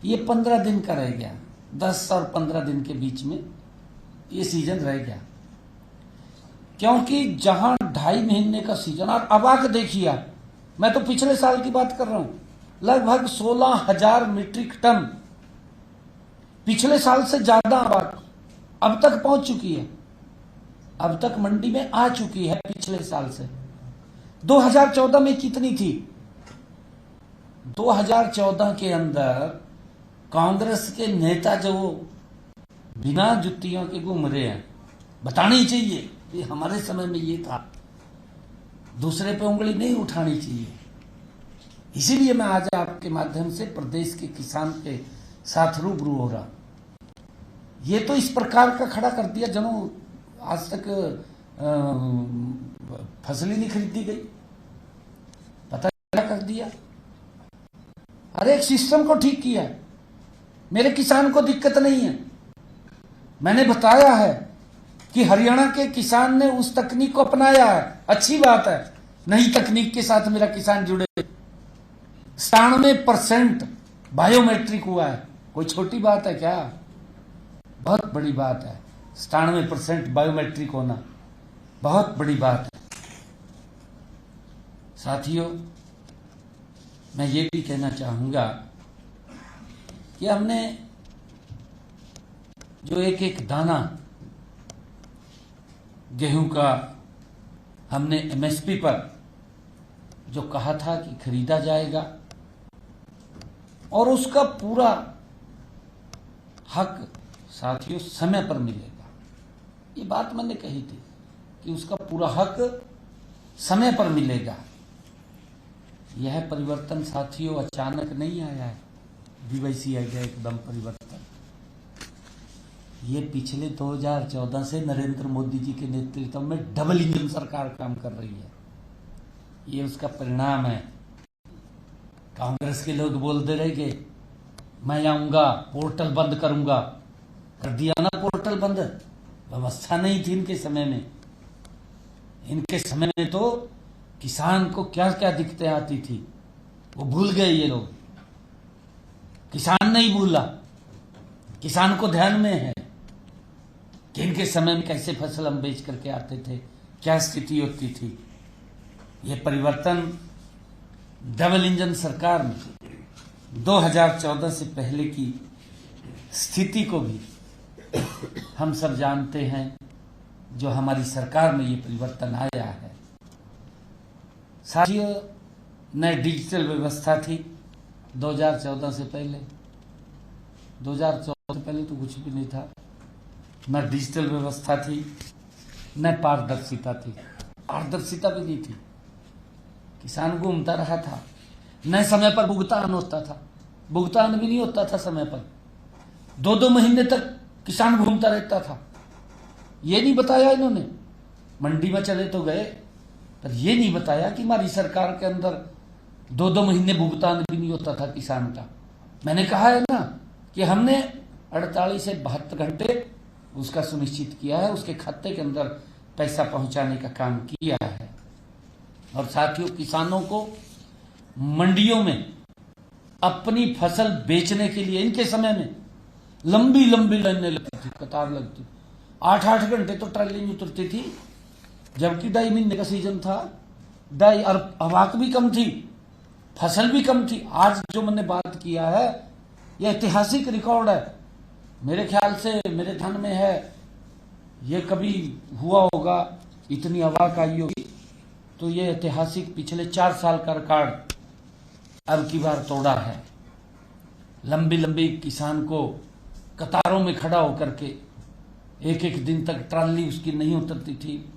ये 15 दिन का रह गया। 10 और 15 दिन के बीच में ये सीजन रह गया, क्योंकि जहां 2.5 महीने का सीजन, आप अबाक देखिए, आप, मैं तो पिछले साल की बात कर रहा हूं, लगभग 16,000 मीट्रिक टन पिछले साल से ज्यादा अबाक अब तक पहुंच चुकी है, अब तक मंडी में आ चुकी है पिछले साल से। 2014 में कितनी थी? 2014 के अंदर कांग्रेस के नेता जो बिना जुतियों के घूम रहे हैं, बतानी चाहिए कि हमारे समय में ये था, दूसरे पे उंगली नहीं उठानी चाहिए। इसीलिए मैं आज आपके माध्यम से प्रदेश के किसान के साथ रूबरू हो रहा। ये तो इस प्रकार का खड़ा कर दिया जनों, आज तक फसल ही नहीं खरीदी गई, पता क्या कर दिया। अरे एक सिस्टम को ठीक किया, मेरे किसान को दिक्कत नहीं है। मैंने बताया है कि हरियाणा के किसान ने उस तकनीक को अपनाया है, अच्छी बात है, नई तकनीक के साथ मेरा किसान जुड़े। 97% बायोमेट्रिक हुआ है, कोई छोटी बात है क्या? बहुत बड़ी बात है। 97% बायोमेट्रिक होना बहुत बड़ी बात है। साथियों, मैं ये भी कहना चाहूंगा कि हमने जो एक एक दाना गेहूं का हमने एमएसपी पर जो कहा था कि खरीदा जाएगा और उसका पूरा हक साथियों समय पर मिलेगा, ये बात मैंने कही थी कि उसका पूरा हक समय पर मिलेगा। यह परिवर्तन साथियों अचानक नहीं आया है, बीवाईसी आ गया एकदम परिवर्तन। ये पिछले 2014 से नरेंद्र मोदी जी के नेतृत्व में डबल इंजन सरकार काम कर रही है, ये उसका परिणाम है। कांग्रेस के लोग बोलते रहे कि मैं आऊंगा पोर्टल बंद करूंगा, कर दिया ना पोर्टल बंद। व्यवस्था नहीं थी इनके समय में, इनके समय में तो किसान को क्या क्या दिक्कतें आती थी वो भूल गए ये लोग। किसान नहीं भूला, किसान को ध्यान में है कि इनके समय में कैसे फसल हम बेच करके आते थे, क्या स्थिति होती थी। ये परिवर्तन डबल इंजन सरकार में 2014 से पहले की स्थिति को भी हम सब जानते हैं, जो हमारी सरकार में ये परिवर्तन आया है। साथियों, नई डिजिटल व्यवस्था थी 2014 से पहले। 2014 से पहले तो कुछ भी नहीं था, न डिजिटल व्यवस्था थी, न पारदर्शिता थी, पारदर्शिता भी नहीं थी। किसान घूमता रहा था, न समय पर भुगतान होता था, भुगतान भी नहीं होता था समय पर। 2-2 महीने तक किसान घूमता रहता था। ये नहीं बताया इन्होंने, मंडी में चले तो गए, पर ये नहीं बताया कि हमारी सरकार के अंदर 2-2 महीने भुगतान भी नहीं होता था किसान का। मैंने कहा है ना कि हमने 48 से 72 घंटे उसका सुनिश्चित किया है, उसके खाते के अंदर पैसा पहुंचाने का काम किया है। और साथियों, किसानों को मंडियों में अपनी फसल बेचने के लिए इनके समय में लंबी लंबी लाइनें लगती थी, कतार लगती, 8-8 घंटे तो ट्रैली में उतरती थी, जबकि 2.5 महीने का सीजन था, और अवाक भी कम थी, फसल भी कम थी। आज जो मैंने बात किया है यह ऐतिहासिक रिकॉर्ड है, मेरे ख्याल से मेरे ध्यान में है ये कभी हुआ होगा, इतनी अवाक आई होगी, तो ये ऐतिहासिक पिछले 4 साल का रिकॉर्ड अब की बार तोड़ा है। लंबी लंबी किसान को कतारों में खड़ा होकर के 1-1 दिन तक ट्राली उसकी नहीं उतरती थी,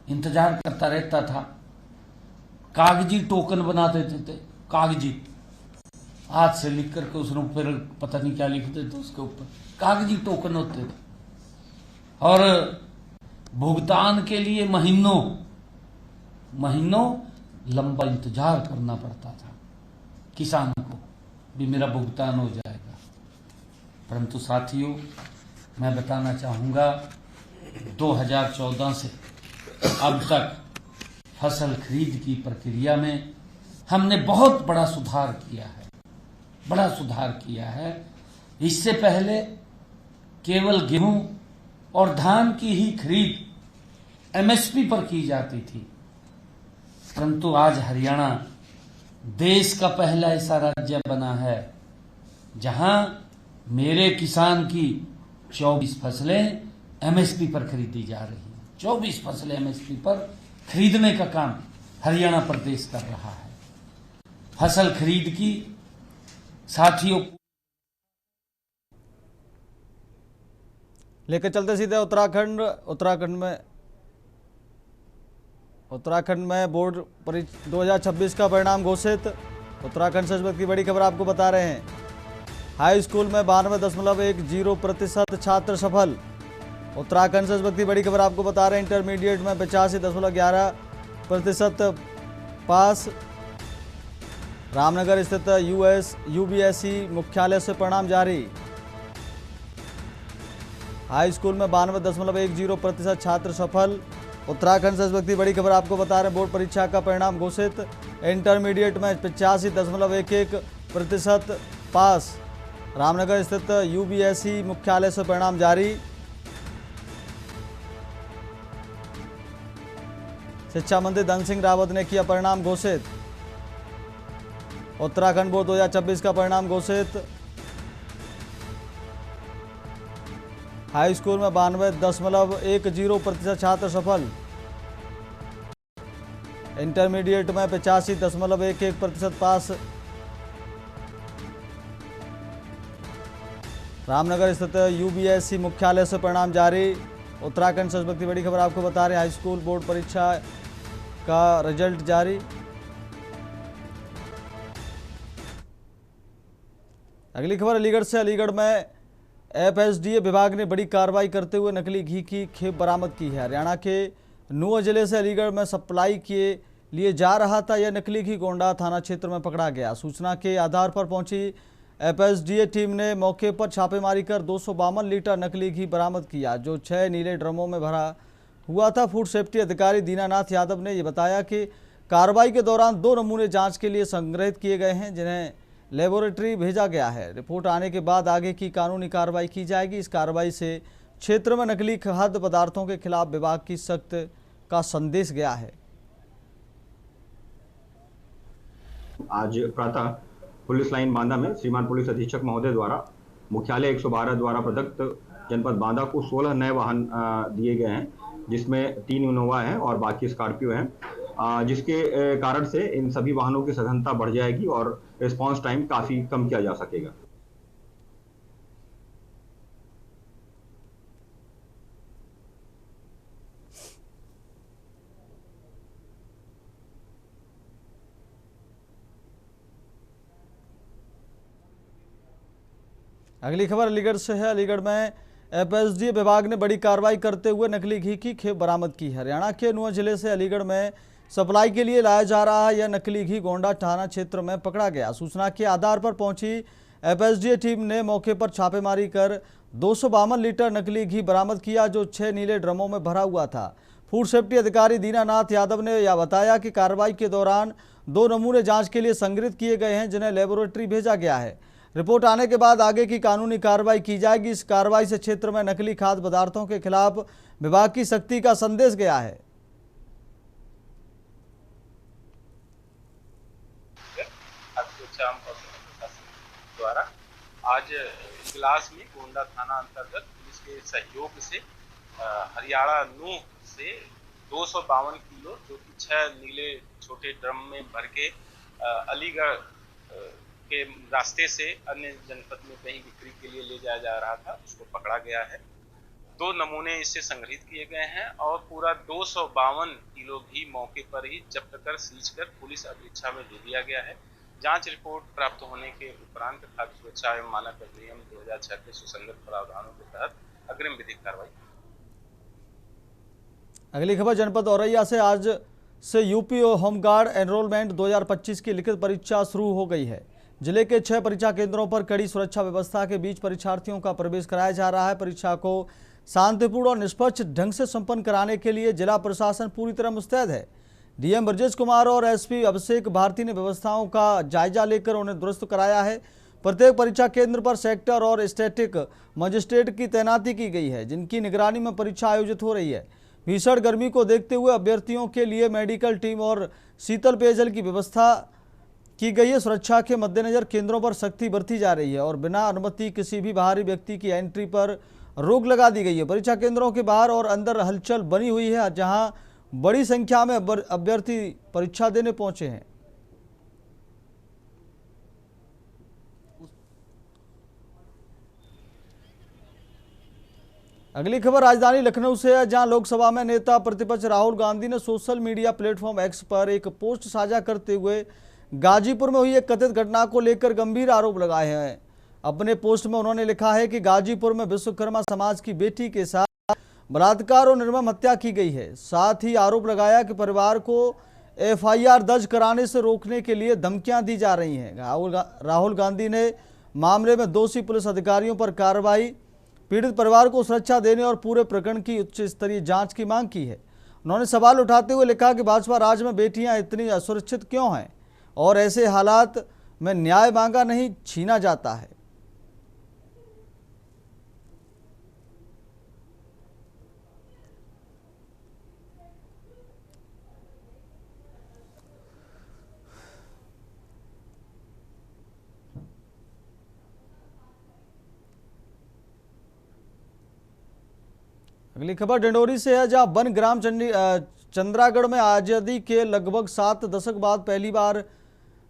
इंतजार करता रहता था, कागजी टोकन बना देते थे, कागजी हाथ से लिख करके उसने फिर पता नहीं क्या लिख देते उसके ऊपर, कागजी टोकन होते थे, और भुगतान के लिए महीनों लंबा इंतजार करना पड़ता था किसान को भी मेरा भुगतान हो जाएगा। परंतु साथियों, मैं बताना चाहूंगा 2014 से अब तक फसल खरीद की प्रक्रिया में हमने बहुत बड़ा सुधार किया है। इससे पहले केवल गेहूं और धान की ही खरीद एमएसपी पर की जाती थी, परंतु आज हरियाणा देश का पहला ऐसा राज्य बना है जहां मेरे किसान की 24 फसलें एमएसपी पर खरीदी जा रही हैं। 24 फसलें एमएसपी पर खरीदने का काम हरियाणा प्रदेश कर रहा है। फसल खरीद की साथियों लेकर चलते सीधे उत्तराखंड में बोर्ड परीक्षा 2026 का परिणाम घोषित। उत्तराखंड से इस वक्त की बड़ी खबर आपको बता रहे हैं। हाई स्कूल में 92.10% छात्र सफल। उत्तराखंड से इस वक्त की बड़ी खबर आपको बता रहे हैं। इंटरमीडिएट में 85.11% पास। रामनगर स्थित यूबीएसई मुख्यालय से परिणाम जारी। हाई स्कूल में 92.10% छात्र सफल। उत्तराखंड से इस वक्त की बड़ी खबर आपको बता रहे हैं। बोर्ड परीक्षा का परिणाम घोषित। इंटरमीडिएट में 85.11% पास। रामनगर स्थित यूबीएसई मुख्यालय से परिणाम जारी। शिक्षा मंत्री धन सिंह रावत ने किया परिणाम घोषित। उत्तराखंड बोर्ड 2026 का परिणाम घोषित। हाई स्कूल में 92.10% छात्र सफल। इंटरमीडिएट में 85.11% पास। रामनगर स्थित यूबीएसई मुख्यालय से परिणाम जारी। उत्तराखंड से इस वक्त की बड़ी खबर आपको बता रहे हैं। हाई स्कूल बोर्ड परीक्षा का रिजल्ट जारी। अगली खबर अलीगढ़ से। अलीगढ़ में एफएसडीए विभाग ने बड़ी कार्रवाई करते हुए नकली घी की खेप बरामद की है। हरियाणा के नूंह जिले से अलीगढ़ में सप्लाई के लिए जा रहा था यह नकली घी गोंडा थाना क्षेत्र में पकड़ा गया। सूचना के आधार पर पहुंची एफएसडीए टीम ने मौके पर छापेमारी कर 252 लीटर नकली घी बरामद किया, जो 6 नीले ड्रमों में भरा हुआ था। फूड सेफ्टी अधिकारी दीनानाथ यादव ने यह बताया कि कार्रवाई के दौरान 2 नमूने जांच के लिए संग्रहित किए गए हैं, जिन्हें लेबोरेटरी भेजा गया है। रिपोर्ट आने के बाद आगे की कानूनी कार्रवाई की जाएगी। इस कार्रवाई से क्षेत्र में नकली खाद्य पदार्थों के खिलाफ विभाग की सख्त का संदेश गया है। आज प्रातः पुलिस लाइन बांदा में श्रीमान पुलिस अधीक्षक महोदय द्वारा मुख्यालय 112 द्वारा प्रदत्त जनपद बांदा को 16 नए वाहन दिए गए हैं, जिसमें 3 इनोवा हैं और बाकी स्कॉर्पियो हैं, जिसके कारण से इन सभी वाहनों की सघनता बढ़ जाएगी और रिस्पांस टाइम काफी कम किया जा सकेगा। अगली खबर अलीगढ़ से है। अलीगढ़ में एफएसडीए विभाग ने बड़ी कार्रवाई करते हुए नकली घी की खेप बरामद की है। हरियाणा के नूंह जिले से अलीगढ़ में सप्लाई के लिए लाया जा रहा यह नकली घी गोंडा थाना क्षेत्र में पकड़ा गया। सूचना के आधार पर पहुंची एफएसडीए टीम ने मौके पर छापेमारी कर 252 लीटर नकली घी बरामद किया, जो 6 नीले ड्रमों में भरा हुआ था। फूड सेफ्टी अधिकारी दीनानाथ यादव ने यह बताया कि कार्रवाई के दौरान 2 नमूने जांच के लिए संग्रहित किए गए हैं, जिन्हें लेबोरेटरी भेजा गया है। रिपोर्ट आने के बाद आगे की कानूनी कार्रवाई की जाएगी। इस कार्रवाई से क्षेत्र में नकली खाद्य पदार्थों के खिलाफ विभाग की सख्ती का संदेश गया है। द्वारा आज इजलास में गोंडा थाना अंतर्गत पुलिस के सहयोग से हरियाणा नूह से 252 किलो जो कि 6 नीले छोटे ड्रम में भर के अलीगढ़ के रास्ते से अन्य जनपद में कहीं बिक्री के लिए ले जाया जा रहा था, उसको पकड़ा गया है। 2 नमूने इससे संग्रहित किए गए हैं और पूरा 252 किलो भी मौके पर ही जब्त कर सीज कर पुलिस अधीक्षा में दे दिया गया है। जांच रिपोर्ट प्राप्त होने के उपरांत खाद्य सुरक्षा एवं मानक अधिनियम 2006 के सुसंगत प्रावधानों के तहत अग्रिम विधिक कार्रवाई। अगली खबर जनपद औरैया से। आज से यूपी होमगार्ड एनरोलमेंट 2025 की लिखित परीक्षा शुरू हो गई है। जिले के 6 परीक्षा केंद्रों पर कड़ी सुरक्षा व्यवस्था के बीच परीक्षार्थियों का प्रवेश कराया जा रहा है। परीक्षा को शांतिपूर्ण और निष्पक्ष ढंग से संपन्न कराने के लिए जिला प्रशासन पूरी तरह मुस्तैद है। डीएम ब्रजेश कुमार और एसपी अभिषेक भारती ने व्यवस्थाओं का जायजा लेकर उन्हें दुरुस्त कराया है। प्रत्येक परीक्षा केंद्र पर सेक्टर और स्टैटिक मजिस्ट्रेट की तैनाती की गई है, जिनकी निगरानी में परीक्षा आयोजित हो रही है। भीषण गर्मी को देखते हुए अभ्यर्थियों के लिए मेडिकल टीम और शीतल पेयजल की व्यवस्था की गई है। सुरक्षा के मद्देनजर केंद्रों पर सख्ती बरती जा रही है और बिना अनुमति किसी भी बाहरी व्यक्ति की एंट्री पर रोक लगा दी गई है। परीक्षा केंद्रों के बाहर और अंदर हलचल बनी हुई है, जहां बड़ी संख्या में अभ्यर्थी परीक्षा देने पहुंचे हैं। अगली खबर राजधानी लखनऊ से है, जहां लोकसभा में नेता प्रतिपक्ष राहुल गांधी ने सोशल मीडिया प्लेटफॉर्म एक्स पर एक पोस्ट साझा करते हुए गाजीपुर में हुई एक कथित घटना को लेकर गंभीर आरोप लगाए हैं। अपने पोस्ट में उन्होंने लिखा है कि गाजीपुर में विश्वकर्मा समाज की बेटी के साथ बलात्कार और निर्मम हत्या की गई है। साथ ही आरोप लगाया कि परिवार को एफआईआर दर्ज कराने से रोकने के लिए धमकियां दी जा रही हैं। राहुल गांधी ने मामले में दोषी पुलिस अधिकारियों पर कार्रवाई, पीड़ित परिवार को सुरक्षा देने और पूरे प्रकरण की उच्च स्तरीय जांच की मांग की है। उन्होंने सवाल उठाते हुए लिखा कि भाजपा राज में बेटियां इतनी असुरक्षित क्यों हैं और ऐसे हालात में न्याय मांगा नहीं छीना जाता है। अगली खबर डिंडोरी से है, जहां वन ग्राम चंद्रागढ़ में आजादी के लगभग 7 दशक बाद पहली बार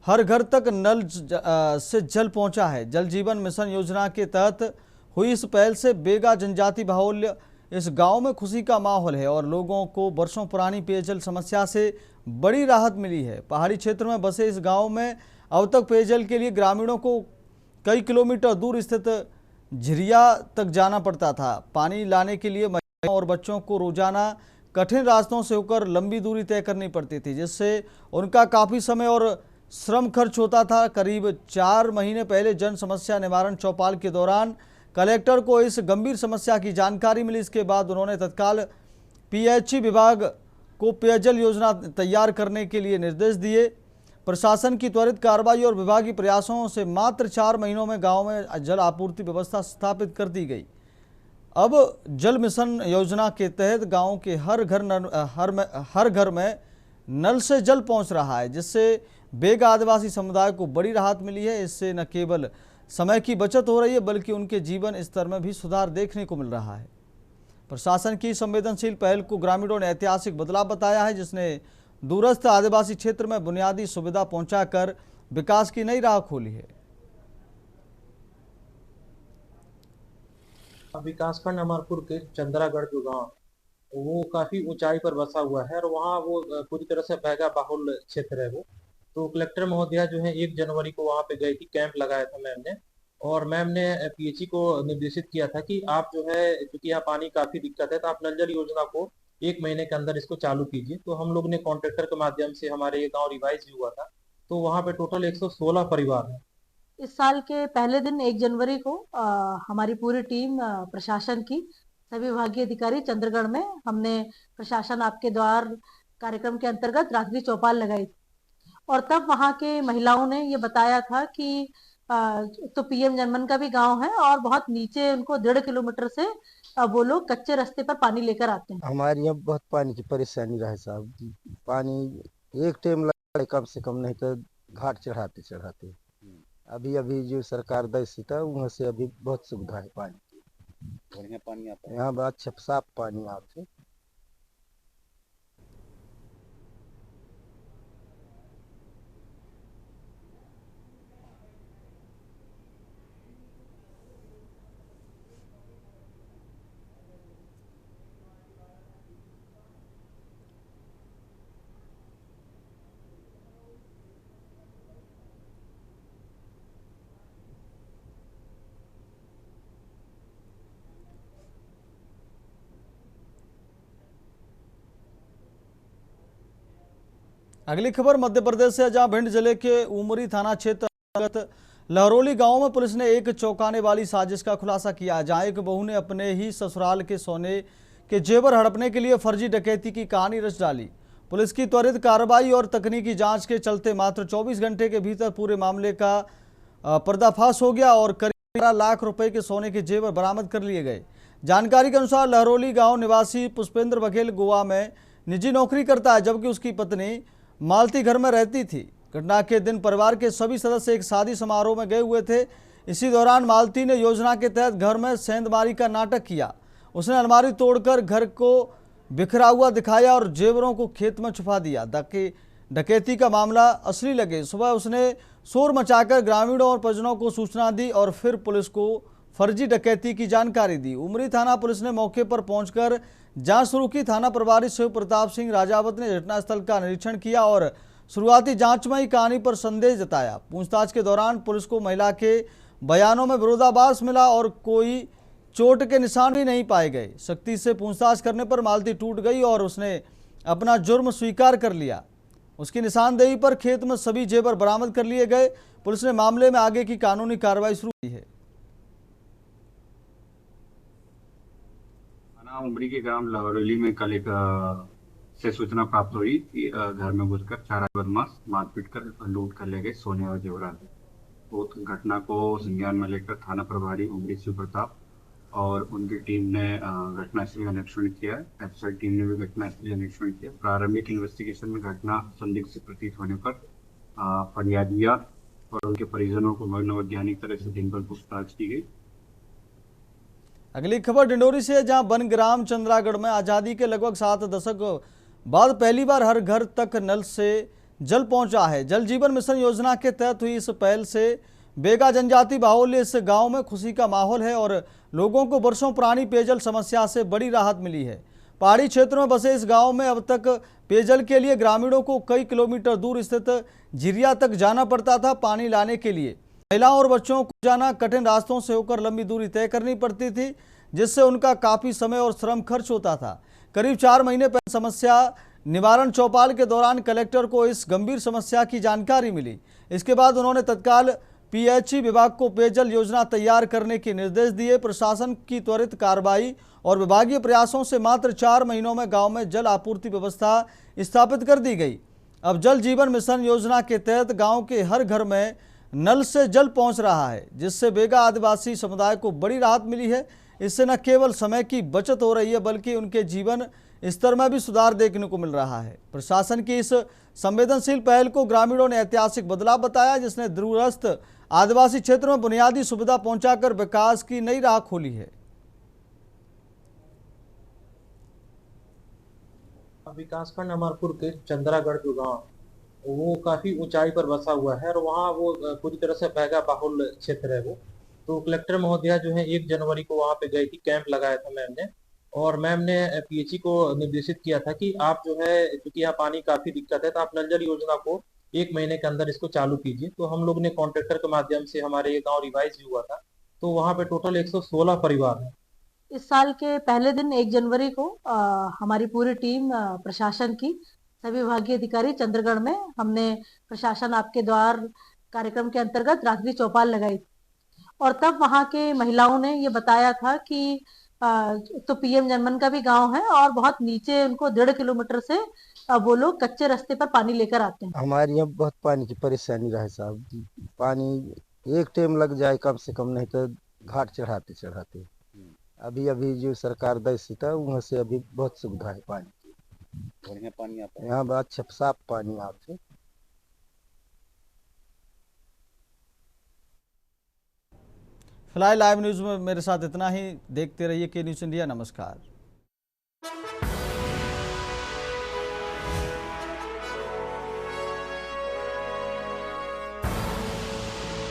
हर घर तक नल से जल पहुंचा है। जल जीवन मिशन योजना के तहत हुई इस पहल से बेगा जनजाति बाहुल्य इस गांव में खुशी का माहौल है और लोगों को वर्षों पुरानी पेयजल समस्या से बड़ी राहत मिली है। पहाड़ी क्षेत्र में बसे इस गांव में अब तक पेयजल के लिए ग्रामीणों को कई किलोमीटर दूर स्थित झिरिया तक जाना पड़ता था। पानी लाने के लिए महिलाओं और बच्चों को रोजाना कठिन रास्तों से होकर लंबी दूरी तय करनी पड़ती थी, जिससे उनका काफ़ी समय और श्रम खर्च होता था। करीब 4 महीने पहले जन समस्या निवारण चौपाल के दौरान कलेक्टर को इस गंभीर समस्या की जानकारी मिली। इसके बाद उन्होंने तत्काल पीएचई विभाग को पेयजल योजना तैयार करने के लिए निर्देश दिए। प्रशासन की त्वरित कार्रवाई और विभागीय प्रयासों से मात्र 4 महीनों में गांव में जल आपूर्ति व्यवस्था स्थापित कर दी गई। अब जल मिशन योजना के तहत गांव के हर घर में नल से जल पहुंच रहा है, जिससे बेगा आदिवासी समुदाय को बड़ी राहत मिली है। इससे न केवल समय की बचत हो रही है, बल्कि उनके जीवन स्तर में भी सुधार देखने को मिल रहा है। प्रशासन की संवेदनशील पहल को ग्रामीणों ने ऐतिहासिक बदलाव बताया है, जिसने दूरस्थ आदिवासी क्षेत्र में बुनियादी सुविधा पहुंचाकर विकास की नई राह खोली है। विकासखंड अमरपुर के चंद्रागढ़ जो गांव वो काफी ऊंचाई पर बसा हुआ है और वहाँ वो पूरी तरह से बैगा बाहुल क्षेत्र है वो। तो कलेक्टर महोदया जो है 1 जनवरी को वहाँ पे गई थी, कैंप लगाया था मैम ने, और मैम ने पीएचई को निर्देशित किया था कि आप जो है, क्योंकि यहाँ पानी काफी दिक्कत है, तो आप नल जल योजना को 1 महीने के अंदर इसको चालू कीजिए। तो हम लोग ने कॉन्ट्रैक्टर के माध्यम से हमारे ये गाँव रिवाइज भी हुआ था, तो वहाँ पे टोटल 116 परिवार है। इस साल के पहले दिन 1 जनवरी को हमारी पूरी टीम प्रशासन की सभी विभागीय अधिकारी चंद्रगढ़ में हमने प्रशासन आपके द्वार कार्यक्रम के अंतर्गत रात्रि चौपाल लगाई और तब वहां के महिलाओं ने ये बताया था कि तो पीएम जनमन का भी गांव है और बहुत नीचे उनको 1.5 किलोमीटर से वो लोग कच्चे रास्ते पर पानी लेकर आते हैं। हमारे यहाँ बहुत पानी की परेशानी रहे साहब, पानी एक टाइम लगे कम से कम, नहीं तो घाट चढ़ाते चढ़ाते। अभी अभी जो सरकार दैसी था वहाँ से अभी बहुत सुविधा है पानी की, बढ़िया पानी आता है यहाँ, अच्छा साफ पानी आते। अगली खबर मध्य प्रदेश से, जहां भिंड जिले के उमरी थाना क्षेत्र अंतर्गत लहरोली गांव में पुलिस ने एक चौंकाने वाली साजिश का खुलासा किया, जहां एक बहू ने अपने ही ससुराल के सोने के जेवर हड़पने के लिए फर्जी डकैती की कहानी रच डाली। पुलिस की त्वरित कार्रवाई और तकनीकी जांच के चलते मात्र 24 घंटे के भीतर पूरे मामले का पर्दाफाश हो गया और करीब 12 लाख रुपए के सोने के जेवर बरामद कर लिए गए। जानकारी के अनुसार लहरोली गाँव निवासी पुष्पेंद्र बघेल गोवा में निजी नौकरी करता है, जबकि उसकी पत्नी मालती घर में रहती थी। घटना के दिन परिवार के सभी सदस्य एक शादी समारोह में गए हुए थे। इसी दौरान मालती ने योजना के तहत घर में सेंधमारी का नाटक किया। उसने अलमारी तोड़कर घर को बिखरा हुआ दिखाया और जेवरों को खेत में छुपा दिया। डकैती का मामला असली लगे सुबह उसने शोर मचाकर ग्रामीणों और परिजनों को सूचना दी और फिर पुलिस को फर्जी डकैती की जानकारी दी। उमरी थाना पुलिस ने मौके पर पहुंचकर जांच शुरू की। थाना प्रभारी शिव प्रताप सिंह राजावत ने घटनास्थल का निरीक्षण किया और शुरुआती जांच में ही कहानी पर संदेह जताया। पूछताछ के दौरान पुलिस को महिला के बयानों में विरोधाभास मिला और कोई चोट के निशान भी नहीं पाए गए। सख्ती से पूछताछ करने पर मालती टूट गई और उसने अपना जुर्म स्वीकार कर लिया। उसकी निशानदेही पर खेत में सभी जेवर बरामद कर लिए गए। पुलिस ने मामले में आगे की कानूनी कार्रवाई शुरू की है। उमरी के ग्राम लहरोली में कल एक से सूचना प्राप्त हुई कि घर में घुसकर 4 बदमाश मारपीट कर लूट कर ले गए सोने और जेवरात। तो घटना को संज्ञान में लेकर थाना प्रभारी उमरी शिव प्रताप और उनकी टीम ने घटनास्थल का निरीक्षण किया। एफएसएल टीम ने भी घटनास्थल का निरीक्षण किया। प्रारंभिक इन्वेस्टिगेशन में घटना संदिग्ध से प्रतीत होने पर फरियादिया और उनके परिजनों को मनोवैज्ञानिक तरह से दिन भर पूछताछ की गई। अगली खबर डिंडोरी से, जहां बनग्राम चंद्रागढ़ में आजादी के लगभग 7 दशक बाद पहली बार हर घर तक नल से जल पहुंचा है। जल जीवन मिशन योजना के तहत हुई इस पहल से बेगा जनजाति बाहुल्य इस गांव में खुशी का माहौल है और लोगों को वर्षों पुरानी पेयजल समस्या से बड़ी राहत मिली है। पहाड़ी क्षेत्र में बसे इस गांव में अब तक पेयजल के लिए ग्रामीणों को कई किलोमीटर दूर स्थित झिरिया तक जाना पड़ता था। पानी लाने के लिए महिलाओं और बच्चों को जाना कठिन रास्तों से होकर लंबी दूरी तय करनी पड़ती थी, जिससे उनका काफी समय और श्रम खर्च होता था। करीब 4 महीने पहले समस्या निवारण चौपाल के दौरान कलेक्टर को इस गंभीर समस्या की जानकारी मिली। इसके बाद उन्होंने तत्काल पीएचई विभाग को पेयजल योजना तैयार करने के निर्देश दिए। प्रशासन की त्वरित कार्रवाई और विभागीय प्रयासों से मात्र 4 महीनों में गांव में जल आपूर्ति व्यवस्था स्थापित कर दी गई। अब जल जीवन मिशन योजना के तहत गांव के हर घर में नल से जल पहुंच रहा है, जिससे बेगा आदिवासी समुदाय को बड़ी राहत मिली है। इससे न केवल समय की बचत हो रही है, बल्कि उनके जीवन स्तर में भी सुधार देखने को मिल रहा है। प्रशासन की इस संवेदनशील पहल को ग्रामीणों ने ऐतिहासिक बदलाव बताया, जिसने दूरस्थ आदिवासी क्षेत्र में बुनियादी सुविधा पहुंचाकर विकास की नई राह खोली है। विकासखंड अमरपुर के चंद्रागढ़ जो गाँव वो काफी ऊंचाई पर बसा हुआ है और वहाँ वो पूरी तरह से बैगा बाहुल क्षेत्र है वो। तो कलेक्टर महोदया जो है 1 जनवरी को वहाँ पे गई थी, कैंप लगाया था मैम ने, और मैम ने पीएचई को निर्देशित किया था कि आप जो है, क्योंकि यहाँ पानी काफी दिक्कत है, तो आप नल जल योजना को 1 महीने के अंदर इसको चालू कीजिए। तो हम लोग ने कॉन्ट्रैक्टर के माध्यम से, हमारे ये गाँव रिवाइज भी हुआ था, तो वहाँ पे टोटल 116 परिवार है। इस साल के पहले दिन 1 जनवरी को हमारी पूरी टीम प्रशासन की सभी विभागीय अधिकारी चंद्रगढ़ में हमने प्रशासन आपके द्वार कार्यक्रम के अंतर्गत रात्रि चौपाल लगाई और तब वहां के महिलाओं ने ये बताया था कि तो पीएम जनमन का भी गांव है और बहुत नीचे उनको 1.5 किलोमीटर से वो लोग कच्चे रास्ते पर पानी लेकर आते हैं। हमारे यहाँ बहुत पानी की परेशानी रहे साहब, पानी एक टाइम लग जाए कम से कम, नहीं तो घाट चढ़ाते चढ़ाते। अभी अभी जो सरकार दे सीता वहाँ से अभी बहुत सुविधा है पानी की, बढ़िया पानी आता है यहाँ, अच्छा साफ पानी आते। फिलहाल लाइव न्यूज में मेरे साथ इतना ही। देखते रहिए के न्यूज इंडिया। नमस्कार।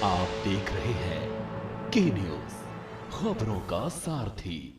आप देख रहे हैं के न्यूज, खबरों का सारथी।